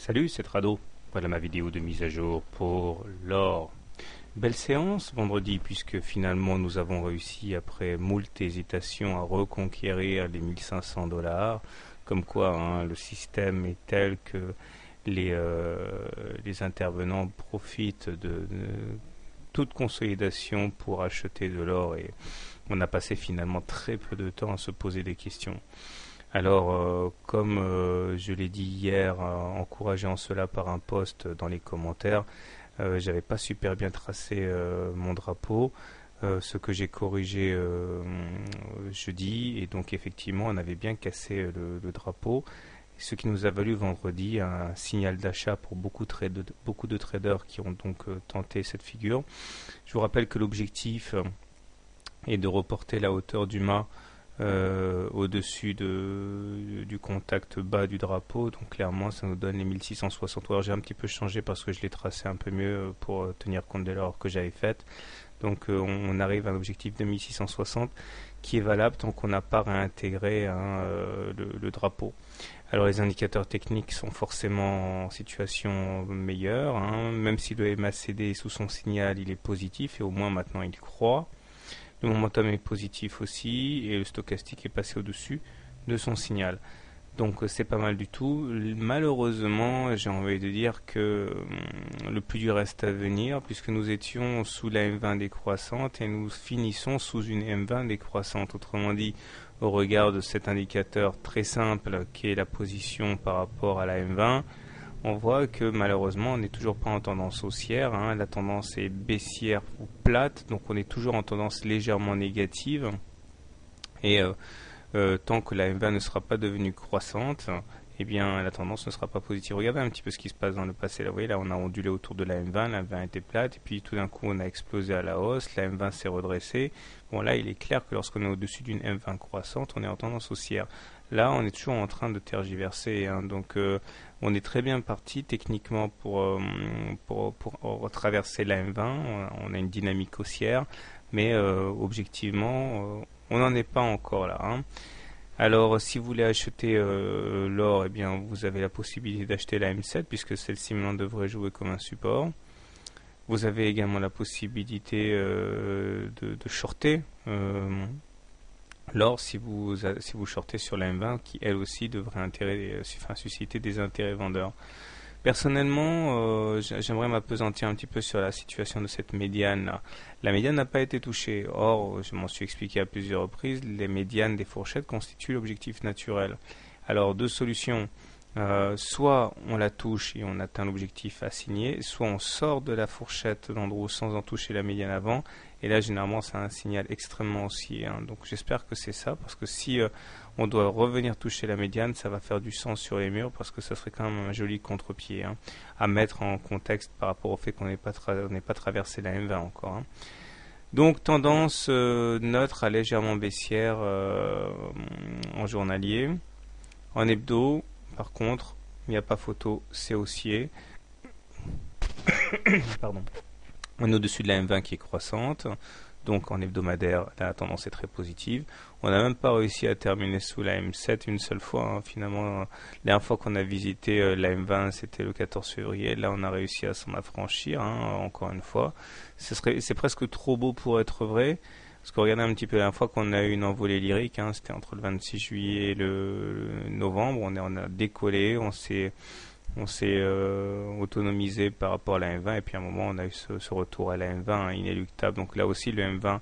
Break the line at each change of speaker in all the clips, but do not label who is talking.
Salut, c'est Trado. Voilà ma vidéo de mise à jour pour l'or. Belle séance vendredi puisque finalement nous avons réussi après moult hésitations à reconquérir les 1500 $. Comme quoi le système est tel que les intervenants profitent de toute consolidation pour acheter de l'or et on a passé finalement très peu de temps à se poser des questions. Alors, comme je l'ai dit hier, encourageant cela par un post dans les commentaires, j'avais pas super bien tracé mon drapeau, ce que j'ai corrigé jeudi, et donc effectivement on avait bien cassé le drapeau, ce qui nous a valu vendredi un signal d'achat pour beaucoup de traders qui ont donc tenté cette figure. Je vous rappelle que l'objectif est de reporter la hauteur du mât au-dessus du contact bas du drapeau, donc clairement ça nous donne les 1660. Alors j'ai un petit peu changé parce que je l'ai tracé un peu mieux pour tenir compte de l'erreur que j'avais faite. Donc on arrive à un objectif de 1660 qui est valable tant qu'on n'a pas réintégré le drapeau. Alors les indicateurs techniques sont forcément en situation meilleure, même si le MACD est sous son signal, il est positif et au moins maintenant il croît. Le momentum est positif aussi et le stochastique est passé au-dessus de son signal. Donc c'est pas mal du tout. Malheureusement, j'ai envie de dire que le plus dur reste à venir puisque nous étions sous la M20 décroissante et nous finissons sous une M20 décroissante. Autrement dit, au regard de cet indicateur très simple qui est la position par rapport à la M20, on voit que malheureusement on n'est toujours pas en tendance haussière, la tendance est baissière ou plate, donc on est toujours en tendance légèrement négative et tant que la M20 ne sera pas devenue croissante, eh bien la tendance ne sera pas positive. Regardez un petit peu ce qui se passe dans le passé. Là, vous voyez, là on a ondulé autour de la M20, la M20 était plate et puis tout d'un coup on a explosé à la hausse, la M20 s'est redressée. Bon là il est clair que lorsqu'on est au-dessus d'une M20 croissante, on est en tendance haussière. Là on est toujours en train de tergiverser, donc on est très bien parti techniquement pour traverser la M20, on a une dynamique haussière, mais objectivement on n'en est pas encore là. Alors si vous voulez acheter l'or, eh bien vous avez la possibilité d'acheter la M7 puisque celle-ci maintenant devrait jouer comme un support. Vous avez également la possibilité de shorter l'or si vous shortez sur la M20 qui elle aussi devrait susciter des intérêts vendeurs. Personnellement, j'aimerais m'appesantir un petit peu sur la situation de cette médiane là. La médiane n'a pas été touchée. Or, je m'en suis expliqué à plusieurs reprises, les médianes des fourchettes constituent l'objectif naturel. Alors, deux solutions. Soit on la touche et on atteint l'objectif assigné, soit on sort de la fourchette d'Andrew sans en toucher la médiane avant, et là généralement c'est un signal extrêmement haussier, donc j'espère que c'est ça, parce que si on doit revenir toucher la médiane, ça va faire du sens sur les murs, parce que ça serait quand même un joli contre-pied à mettre en contexte par rapport au fait qu'on n'ait pas traversé la M20 encore. Donc tendance neutre à légèrement baissière en journalier. En hebdo, par contre, il n'y a pas photo, c'est haussier. Pardon. On est au-dessus de la M20 qui est croissante. Donc en hebdomadaire, la tendance est très positive. On n'a même pas réussi à terminer sous la M7 une seule fois. Finalement, la dernière fois qu'on a visité la M20, c'était le 14 février. Là, on a réussi à s'en affranchir, encore une fois. C'est presque trop beau pour être vrai. Parce que regardez un petit peu la dernière fois qu'on a eu une envolée lyrique, c'était entre le 26 juillet et le novembre, on a décollé, on s'est autonomisé par rapport à la M20 et puis à un moment on a eu ce retour à la M20 inéluctable. Donc là aussi la M20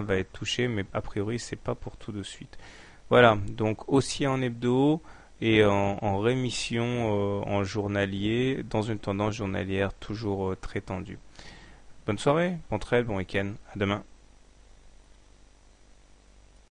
va être touchée, mais a priori c'est pas pour tout de suite. Voilà, donc haussier en hebdo et en rémission en journalier, dans une tendance journalière toujours très tendue. Bonne soirée, bon trade, bon week-end, à demain.